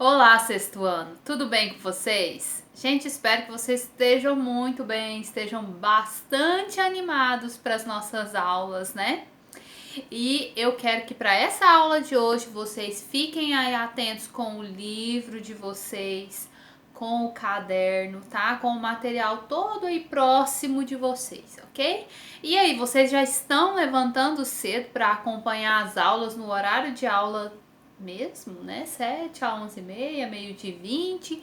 Olá, sexto ano, tudo bem com vocês? Gente, espero que vocês estejam muito bem, estejam bastante animados para as nossas aulas, né? E eu quero que para essa aula de hoje vocês fiquem aí atentos com o livro de vocês, com o caderno, tá? Com o material todo aí próximo de vocês, ok? E aí, vocês já estão levantando cedo para acompanhar as aulas no horário de aula mesmo, né? 7 a 11h30, meio-dia e 20.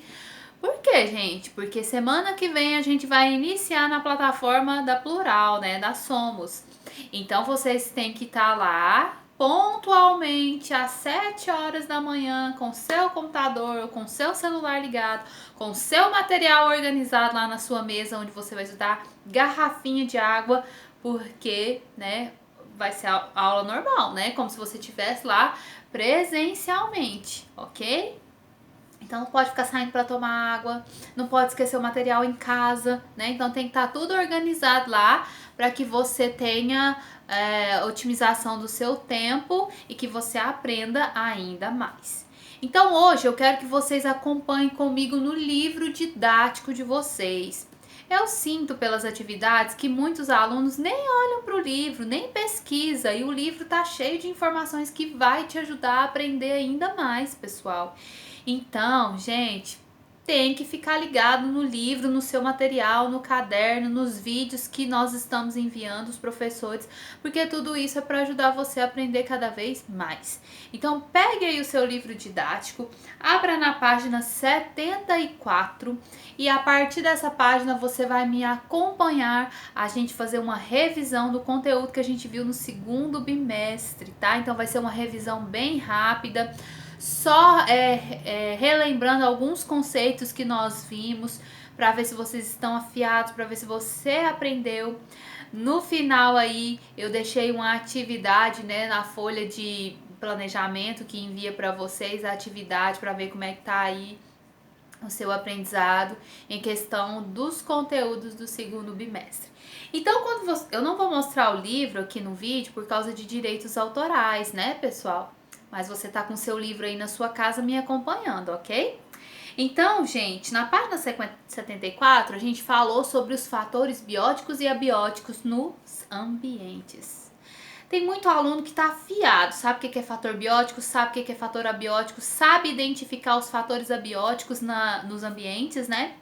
Por quê, gente? Porque semana que vem a gente vai iniciar na plataforma da Plural, né? Da Somos. Então vocês têm que estar lá pontualmente às 7 horas da manhã com seu computador, com seu celular ligado, com seu material organizado lá na sua mesa onde você vai estudar, garrafinha de água, porque, né, vai ser a aula normal, né? Como se você estivesse lá presencialmente, ok? Então não pode ficar saindo para tomar água, não pode esquecer o material em casa, né? Então tem que estar tudo organizado lá para que você tenha otimização do seu tempo e que você aprenda ainda mais. Então hoje eu quero que vocês acompanhem comigo no livro didático de vocês. Eu sinto pelas atividades que muitos alunos nem olham para o livro, nem pesquisa, e o livro tá cheio de informações que vai te ajudar a aprender ainda mais, pessoal. Então, gente, tem que ficar ligado no livro, no seu material, no caderno, nos vídeos que nós estamos enviando os professores, porque tudo isso é para ajudar você a aprender cada vez mais. Então, pegue aí o seu livro didático, abra na página 74 e a partir dessa página você vai me acompanhar a gente fazer uma revisão do conteúdo que a gente viu no segundo bimestre, tá? Então, vai ser uma revisão bem rápida, só relembrando alguns conceitos que nós vimos, para ver se vocês estão afiados, para ver se você aprendeu. No final aí eu deixei uma atividade, né, na folha de planejamento que envia para vocês a atividade para ver como é que tá aí o seu aprendizado em questão dos conteúdos do segundo bimestre. Então, quando você, eu não vou mostrar o livro aqui no vídeo por causa de direitos autorais, né, pessoal? Mas você tá com seu livro aí na sua casa me acompanhando, ok? Então, gente, na página 74, a gente falou sobre os fatores bióticos e abióticos nos ambientes. Tem muito aluno que está afiado, sabe o que é fator biótico, sabe o que é fator abiótico, sabe identificar os fatores abióticos nos ambientes, né?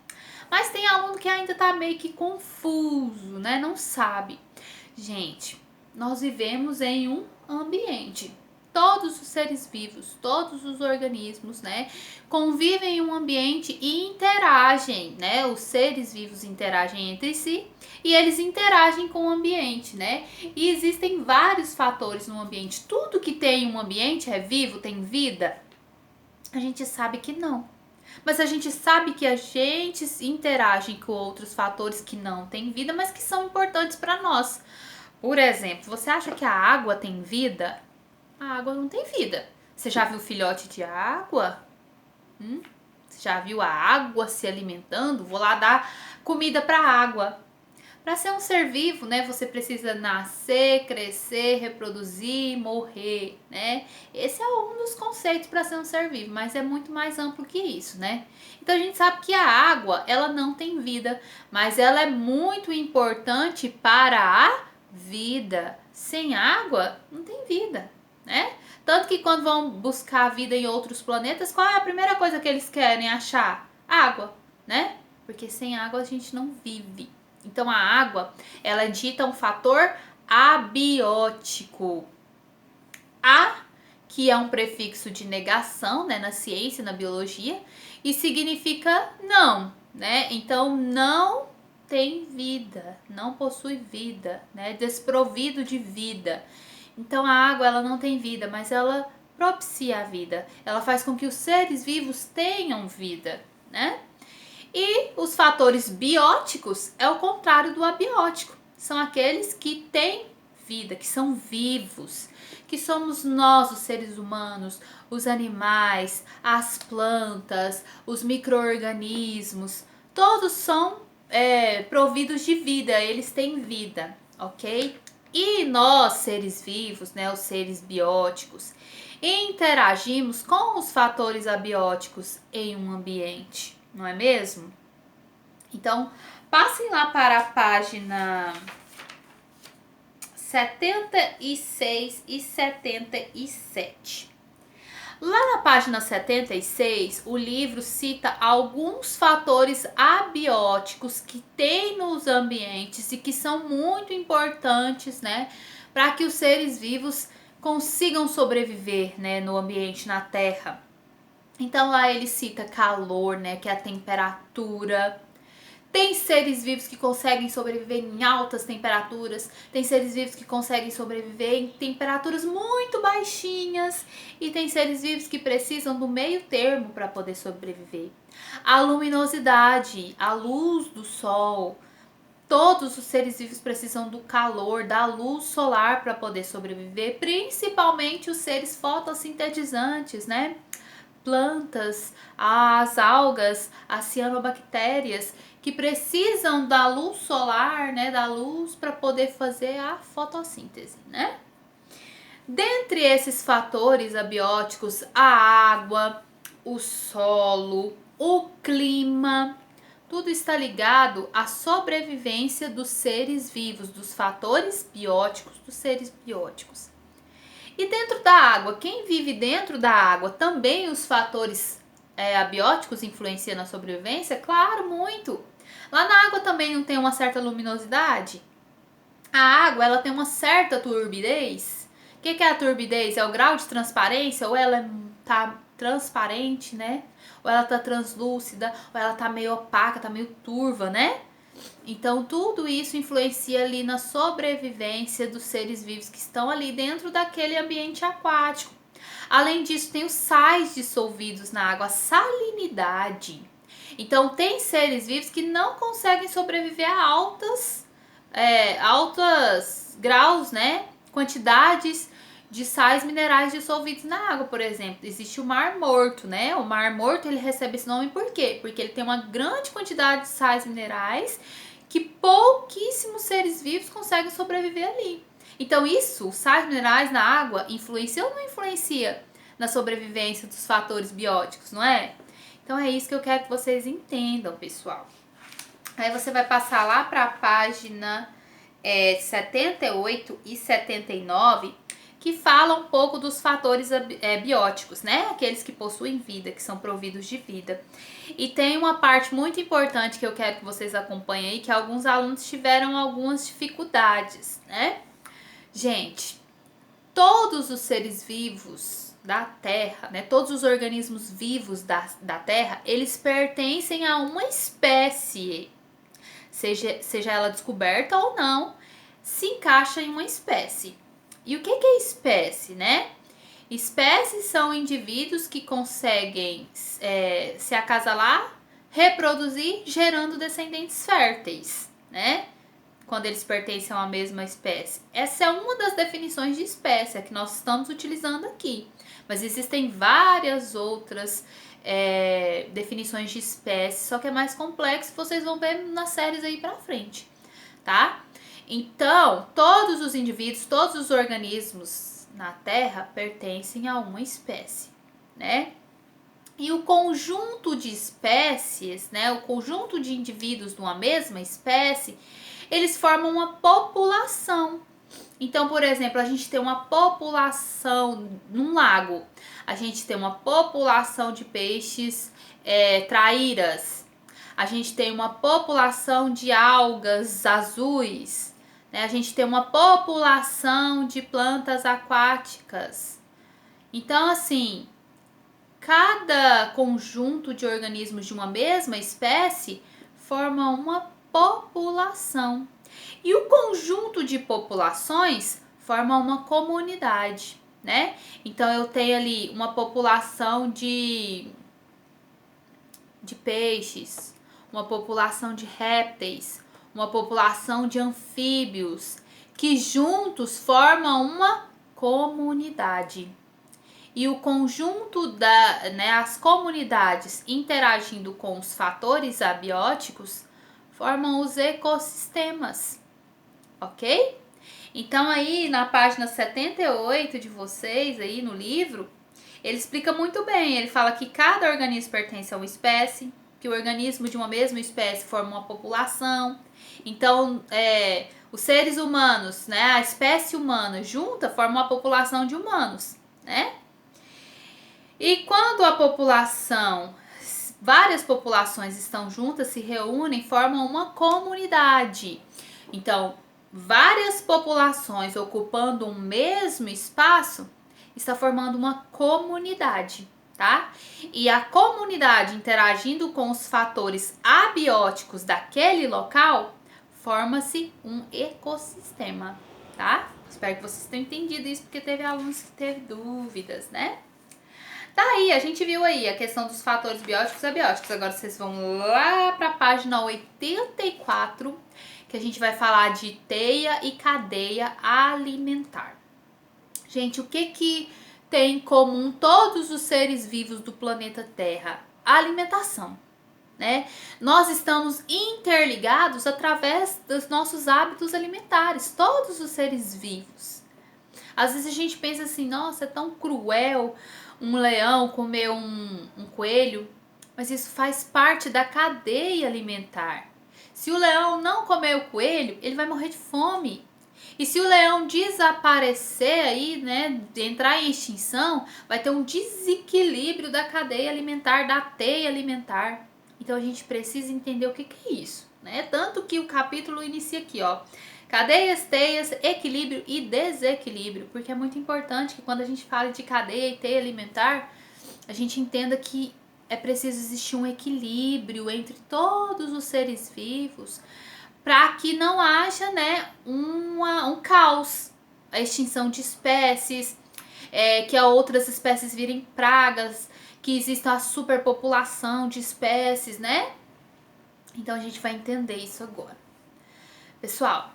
Mas tem aluno que ainda está meio que confuso, né? Não sabe. Gente, nós vivemos em um ambiente. Todos os seres vivos, todos os organismos, né, convivem em um ambiente e interagem, né? Os seres vivos interagem entre si e eles interagem com o ambiente, né? E existem vários fatores no ambiente. Tudo que tem um ambiente é vivo, tem vida? A gente sabe que não. Mas a gente sabe que a gente interage com outros fatores que não têm vida, mas que são importantes para nós. Por exemplo, você acha que a água tem vida? A água não tem vida. Você já viu filhote de água? Você já viu a água se alimentando? Vou lá dar comida para a água. Para ser um ser vivo, né, você precisa nascer, crescer, reproduzir, morrer, né? Esse é um dos conceitos para ser um ser vivo, mas é muito mais amplo que isso, né? Então a gente sabe que a água, ela não tem vida, mas ela é muito importante para a vida. Sem água, não tem vida, né? Tanto que quando vão buscar a vida em outros planetas, qual é a primeira coisa que eles querem achar? Água, né? Porque sem água a gente não vive. Então a água, ela dita um fator abiótico. A, que é um prefixo de negação, né, na ciência, na biologia, e significa não, né? Então não tem vida, não possui vida, né? Desprovido de vida. Então a água, ela não tem vida, mas ela propicia a vida. Ela faz com que os seres vivos tenham vida, né? E os fatores bióticos é o contrário do abiótico. São aqueles que têm vida, que são vivos, que somos nós, os seres humanos, os animais, as plantas, os micro-organismos. Todos são providos de vida, eles têm vida, ok? E nós, seres vivos, né, os seres bióticos, e interagimos com os fatores abióticos em um ambiente, não é mesmo? Então, passem lá para a página 76 e 77. Lá na página 76, o livro cita alguns fatores abióticos que tem nos ambientes e que são muito importantes, né, para que os seres vivos consigam sobreviver, né, no ambiente, na Terra. Então lá ele cita calor, né, que é a temperatura. Tem seres vivos que conseguem sobreviver em altas temperaturas, tem seres vivos que conseguem sobreviver em temperaturas muito baixinhas e tem seres vivos que precisam do meio termo para poder sobreviver. A luminosidade, a luz do sol, todos os seres vivos precisam do calor, da luz solar para poder sobreviver, principalmente os seres fotossintetizantes, né? Plantas, as algas, as cianobactérias, que precisam da luz solar, né, da luz para poder fazer a fotossíntese, né? Dentre esses fatores abióticos, a água, o solo, o clima, tudo está ligado à sobrevivência dos seres vivos, dos fatores bióticos dos seres bióticos. E dentro da água, quem vive dentro da água, também os fatores abióticos influenciam na sobrevivência? Claro, muito. Lá na água também não tem uma certa luminosidade? A água, ela tem uma certa turbidez. O que é a turbidez? É o grau de transparência? Ou ela tá transparente, né? Ou ela tá translúcida? Ou ela tá meio opaca, tá meio turva, né? Então, tudo isso influencia ali na sobrevivência dos seres vivos que estão ali dentro daquele ambiente aquático. Além disso, tem os sais dissolvidos na água, a salinidade. Então, tem seres vivos que não conseguem sobreviver a altos graus, né? Quantidades de sais minerais dissolvidos na água, por exemplo. Existe o Mar Morto, né? O Mar Morto, ele recebe esse nome por quê? Porque ele tem uma grande quantidade de sais minerais que pouquíssimos seres vivos conseguem sobreviver ali. Então isso, os sais minerais na água, influencia ou não influencia na sobrevivência dos fatores bióticos, não é? Então é isso que eu quero que vocês entendam, pessoal. Aí você vai passar lá para a página 78 e 79, que fala um pouco dos fatores bióticos, né? Aqueles que possuem vida, que são providos de vida. E tem uma parte muito importante que eu quero que vocês acompanhem aí, que alguns alunos tiveram algumas dificuldades, né? Gente, todos os seres vivos da Terra, né? Todos os organismos vivos da Terra, eles pertencem a uma espécie. Seja ela descoberta ou não, se encaixa em uma espécie. E o que é espécie, né? Espécies são indivíduos que conseguem se acasalar, reproduzir, gerando descendentes férteis, né? Quando eles pertencem a uma mesma espécie. Essa é uma das definições de espécie que nós estamos utilizando aqui. Mas existem várias outras definições de espécie, só que é mais complexo, vocês vão ver nas séries aí pra frente, tá? Então, todos os indivíduos, todos os organismos na Terra pertencem a uma espécie, né? E o conjunto de espécies, né, o conjunto de indivíduos de uma mesma espécie, eles formam uma população. Então, por exemplo, a gente tem uma população num lago, a gente tem uma população de peixes traíras, a gente tem uma população de algas azuis, né? A gente tem uma população de plantas aquáticas. Então, assim, cada conjunto de organismos de uma mesma espécie forma uma população. E o conjunto de populações forma uma comunidade, né? Então eu tenho ali uma população de peixes, uma população de répteis, uma população de anfíbios, que juntos formam uma comunidade. E o conjunto as comunidades interagindo com os fatores abióticos formam os ecossistemas, ok? Então aí na página 78 de vocês aí no livro, ele explica muito bem. Ele fala que cada organismo pertence a uma espécie, que o organismo de uma mesma espécie forma uma população. Então, os seres humanos, né, a espécie humana junta forma uma população de humanos, né? E quando a população, várias populações estão juntas, se reúnem, formam uma comunidade. Então, várias populações ocupando o mesmo espaço está formando uma comunidade, tá? E a comunidade interagindo com os fatores abióticos daquele local, forma-se um ecossistema, tá? Espero que vocês tenham entendido isso, porque teve alunos que teve dúvidas, né? Daí, a gente viu aí a questão dos fatores bióticos e abióticos. Agora vocês vão lá para a página 84, que a gente vai falar de teia e cadeia alimentar. Gente, o que tem em comum todos os seres vivos do planeta Terra? A alimentação, né? Nós estamos interligados através dos nossos hábitos alimentares, todos os seres vivos. Às vezes a gente pensa assim, nossa, é tão cruel um leão comer um coelho, mas isso faz parte da cadeia alimentar. Se o leão não comer o coelho, ele vai morrer de fome. E se o leão desaparecer aí, né, entrar em extinção, vai ter um desequilíbrio da cadeia alimentar, da teia alimentar. Então a gente precisa entender o que é isso, né? Tanto que o capítulo inicia aqui, ó. Cadeias, teias, equilíbrio e desequilíbrio, porque é muito importante que quando a gente fala de cadeia e teia alimentar, a gente entenda que é preciso existir um equilíbrio entre todos os seres vivos, para que não haja, né, um caos, a extinção de espécies, que outras espécies virem pragas, que exista a superpopulação de espécies, né? Então a gente vai entender isso agora. Pessoal,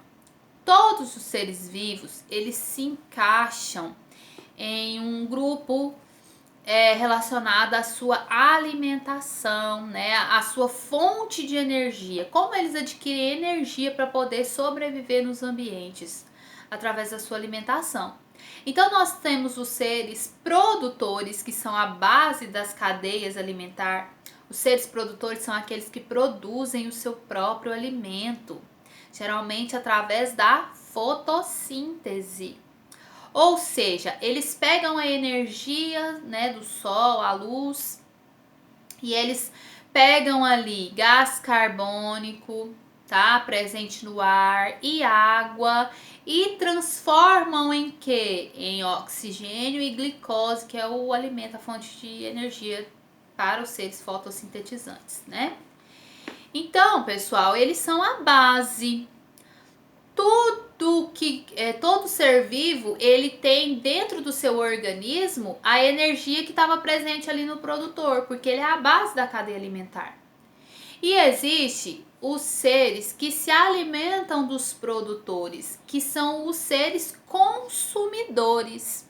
todos os seres vivos, eles se encaixam em um grupo relacionado à sua alimentação, né, à sua fonte de energia, como eles adquirem energia para poder sobreviver nos ambientes através da sua alimentação. Então nós temos os seres produtores, que são a base das cadeias alimentares. Os seres produtores são aqueles que produzem o seu próprio alimento, geralmente através da fotossíntese. Ou seja, eles pegam a energia, né, do sol, a luz, e eles pegam ali gás carbônico, tá, presente no ar, e água, e transformam em quê? Em oxigênio e glicose, que é o alimento, a fonte de energia para os seres fotossintetizantes, né? Então, pessoal, eles são a base. Todo ser vivo, ele tem dentro do seu organismo a energia que estava presente ali no produtor, porque ele é a base da cadeia alimentar. E existe os seres que se alimentam dos produtores, que são os seres consumidores.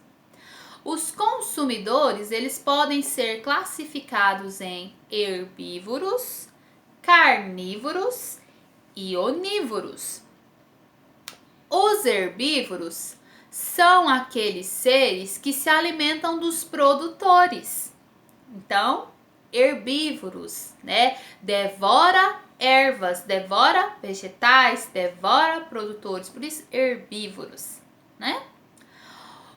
Os consumidores, eles podem ser classificados em herbívoros, carnívoros e onívoros. Os herbívoros são aqueles seres que se alimentam dos produtores. Então, herbívoros, né? Devora ervas, devora vegetais, devora produtores, por isso herbívoros, né?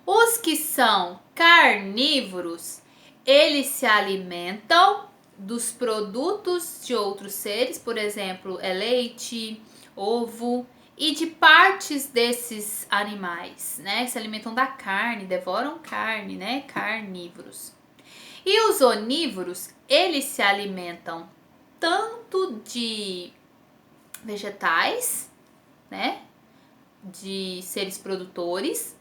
Os que são carnívoros, eles se alimentam dos produtos de outros seres, por exemplo, leite, ovo, e de partes desses animais, né? Se alimentam da carne, devoram carne, né? Carnívoros. E os onívoros, eles se alimentam tanto de vegetais, né? De seres produtores,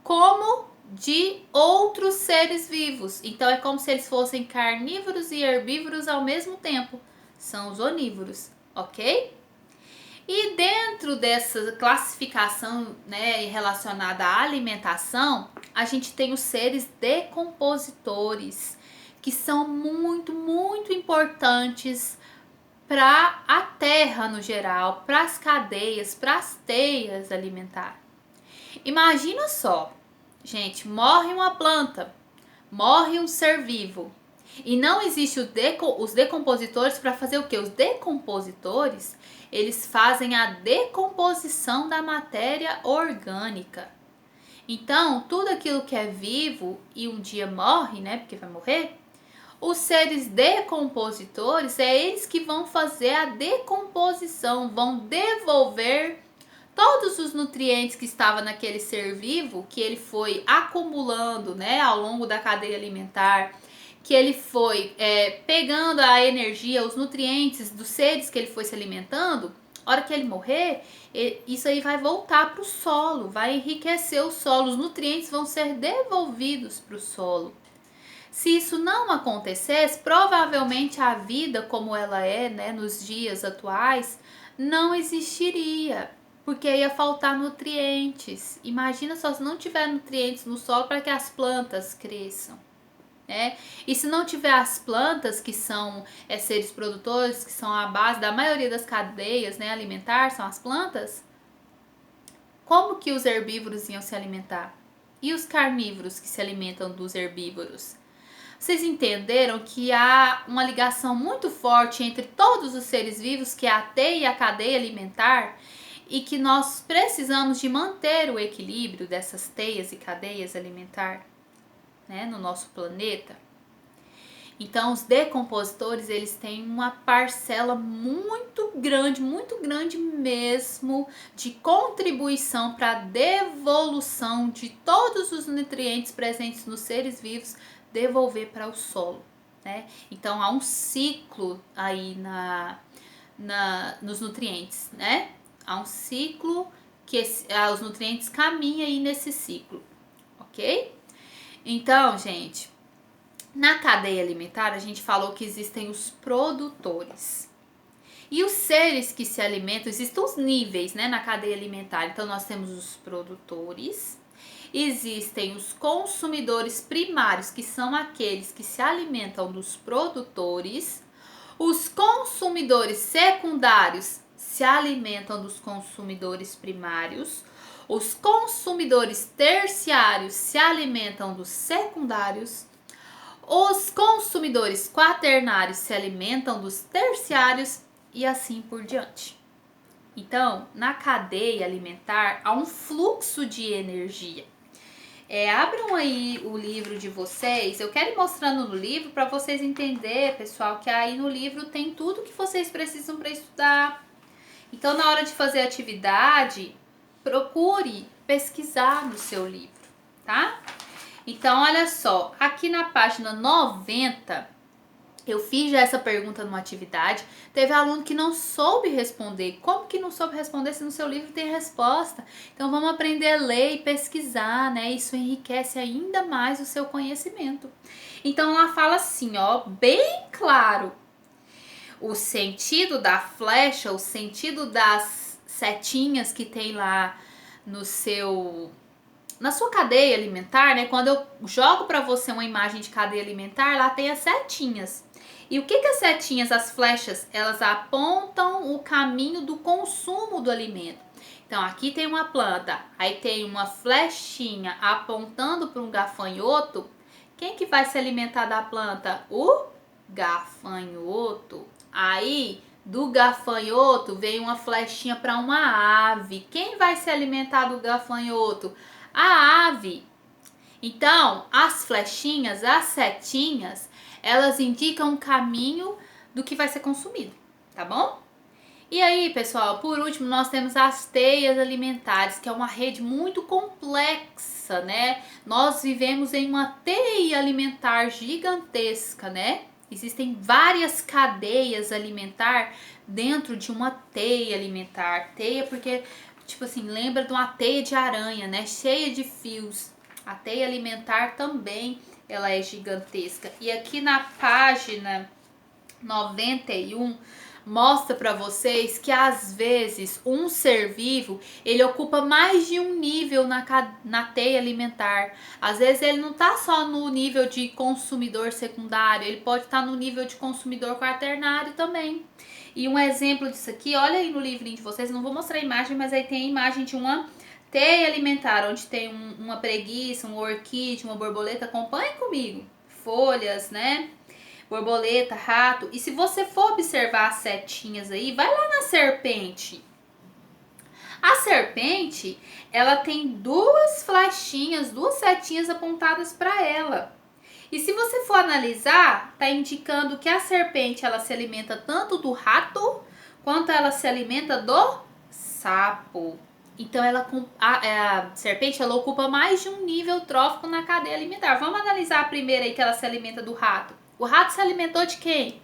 como de outros seres vivos. Então é como se eles fossem carnívoros e herbívoros ao mesmo tempo. São os onívoros, ok? E dentro dessa classificação, né, relacionada à alimentação, a gente tem os seres decompositores, que são muito, muito importantes para a terra no geral, para as cadeias, para as teias alimentares. Imagina só, gente, morre uma planta, morre um ser vivo. E não existe os decompositores para fazer o quê? Os decompositores, eles fazem a decomposição da matéria orgânica. Então, tudo aquilo que é vivo e um dia morre, né, porque vai morrer, os seres decompositores, é eles que vão fazer a decomposição, vão devolver todos os nutrientes que estavam naquele ser vivo, que ele foi acumulando, né, ao longo da cadeia alimentar, que ele foi pegando a energia, os nutrientes dos seres que ele foi se alimentando. A hora que ele morrer, isso aí vai voltar para o solo, vai enriquecer o solo, os nutrientes vão ser devolvidos para o solo. Se isso não acontecesse, provavelmente a vida como ela é, né, nos dias atuais, não existiria, porque ia faltar nutrientes. Imagina só se não tiver nutrientes no solo para que as plantas cresçam, né? E se não tiver as plantas, que são seres produtores, que são a base da maioria das cadeias, né, alimentar, são as plantas, como que os herbívoros iam se alimentar? E os carnívoros que se alimentam dos herbívoros? Vocês entenderam que há uma ligação muito forte entre todos os seres vivos, que é a teia e a cadeia alimentar, e que nós precisamos de manter o equilíbrio dessas teias e cadeias alimentar, né, no nosso planeta? Então, os decompositores, eles têm uma parcela muito grande mesmo, de contribuição para a devolução de todos os nutrientes presentes nos seres vivos, devolver para o solo, né? Então, há um ciclo aí nos nutrientes, né? Há um ciclo que os nutrientes caminham aí nesse ciclo, ok? Então, gente, na cadeia alimentar, a gente falou que existem os produtores. E os seres que se alimentam, existem os níveis, né, na cadeia alimentar. Então, nós temos os produtores, existem os consumidores primários, que são aqueles que se alimentam dos produtores. Os consumidores secundários se alimentam dos consumidores primários. Os consumidores terciários se alimentam dos secundários. Os consumidores quaternários se alimentam dos terciários e assim por diante. Então, na cadeia alimentar, há um fluxo de energia. Abram aí o livro de vocês. Eu quero ir mostrando no livro para vocês entenderem, pessoal, que aí no livro tem tudo que vocês precisam para estudar. Então, na hora de fazer a atividade, procure pesquisar no seu livro, tá? Então, olha só, aqui na página 90, eu fiz já essa pergunta numa atividade, teve aluno que não soube responder. Como que não soube responder se no seu livro tem resposta? Então, vamos aprender a ler e pesquisar, né? Isso enriquece ainda mais o seu conhecimento. Então, ela fala assim, ó, bem claro, o sentido da flecha, o sentido das setinhas que tem lá na sua cadeia alimentar, né? Quando eu jogo para você uma imagem de cadeia alimentar, lá tem as setinhas. E o que as setinhas, as flechas, elas apontam o caminho do consumo do alimento. Então, aqui tem uma planta, aí tem uma flechinha apontando para um gafanhoto. Quem que vai se alimentar da planta? O gafanhoto. Aí, do gafanhoto, vem uma flechinha para uma ave. Quem vai se alimentar do gafanhoto? A ave. Então, as flechinhas, as setinhas, elas indicam o caminho do que vai ser consumido, tá bom? E aí, pessoal, por último, nós temos as teias alimentares, que é uma rede muito complexa, né? Nós vivemos em uma teia alimentar gigantesca, né? Existem várias cadeias alimentar dentro de uma teia alimentar. Teia porque, tipo assim, lembra de uma teia de aranha, né? Cheia de fios. A teia alimentar também, ela é gigantesca. E aqui na página 91 mostra para vocês que às vezes um ser vivo, ele ocupa mais de um nível na teia alimentar. Às vezes ele não está só no nível de consumidor secundário, ele pode estar no nível de consumidor quaternário também. E um exemplo disso aqui, olha aí no livrinho de vocês, não vou mostrar a imagem, mas aí tem a imagem de uma teia alimentar, onde tem uma preguiça, uma orquídea, uma borboleta, acompanhe comigo. Folhas, né? Borboleta, rato. E se você for observar as setinhas aí, vai lá na serpente. A serpente, ela tem duas flechinhas, duas setinhas apontadas para ela. E se você for analisar, tá indicando que a serpente, ela se alimenta tanto do rato, quanto ela se alimenta do sapo. Então a serpente, ela ocupa mais de um nível trófico na cadeia alimentar. Vamos analisar a primeira aí, que ela se alimenta do rato. O rato se alimentou de quem?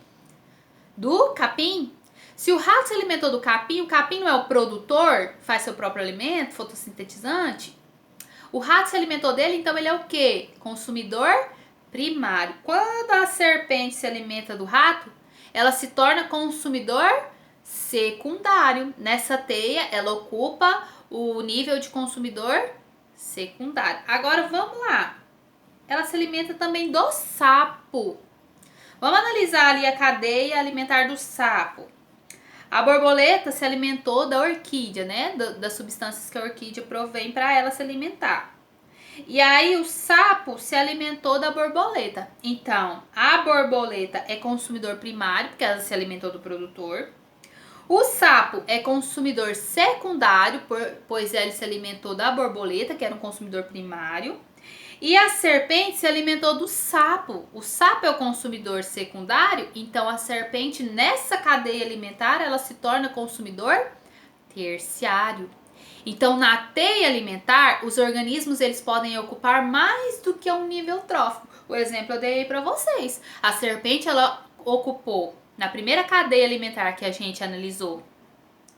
Do capim? Se o rato se alimentou do capim, o capim não é o produtor, faz seu próprio alimento, fotossintetizante? O rato se alimentou dele, então ele é o quê? Consumidor primário. Quando a serpente se alimenta do rato, ela se torna consumidor secundário. Nessa teia, ela ocupa o nível de consumidor secundário. Agora vamos lá. Ela se alimenta também do sapo. Vamos analisar ali a cadeia alimentar do sapo. A borboleta se alimentou da orquídea, né? Das substâncias que a orquídea provém para ela se alimentar. E aí o sapo se alimentou da borboleta. Então, a borboleta é consumidor primário, porque ela se alimentou do produtor. O sapo é consumidor secundário, pois ele se alimentou da borboleta, que era um consumidor primário. E a serpente se alimentou do sapo. O sapo é o consumidor secundário, então a serpente nessa cadeia alimentar, ela se torna consumidor terciário. Então, na teia alimentar, os organismos eles podem ocupar mais do que um nível trófico. O exemplo eu dei para vocês. A serpente, ela ocupou na primeira cadeia alimentar que a gente analisou,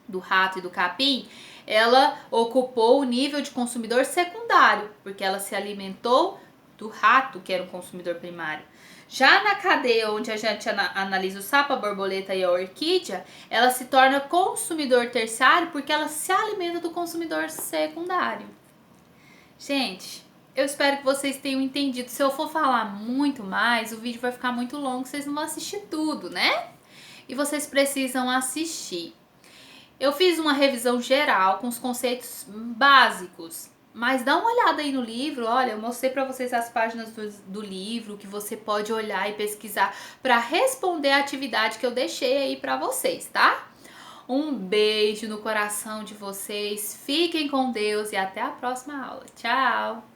do rato e do capim, ela ocupou o nível de consumidor secundário, porque ela se alimentou do rato, que era um consumidor primário. Já na cadeia onde a gente analisa o sapo, a borboleta e a orquídea, ela se torna consumidor terciário porque ela se alimenta do consumidor secundário. Gente, eu espero que vocês tenham entendido. Se eu for falar muito mais, o vídeo vai ficar muito longo, vocês não vão assistir tudo, né? E vocês precisam assistir. Eu fiz uma revisão geral com os conceitos básicos, mas dá uma olhada aí no livro. Olha, eu mostrei para vocês as páginas do livro que você pode olhar e pesquisar para responder a atividade que eu deixei aí para vocês, tá? Um beijo no coração de vocês, fiquem com Deus e até a próxima aula. Tchau!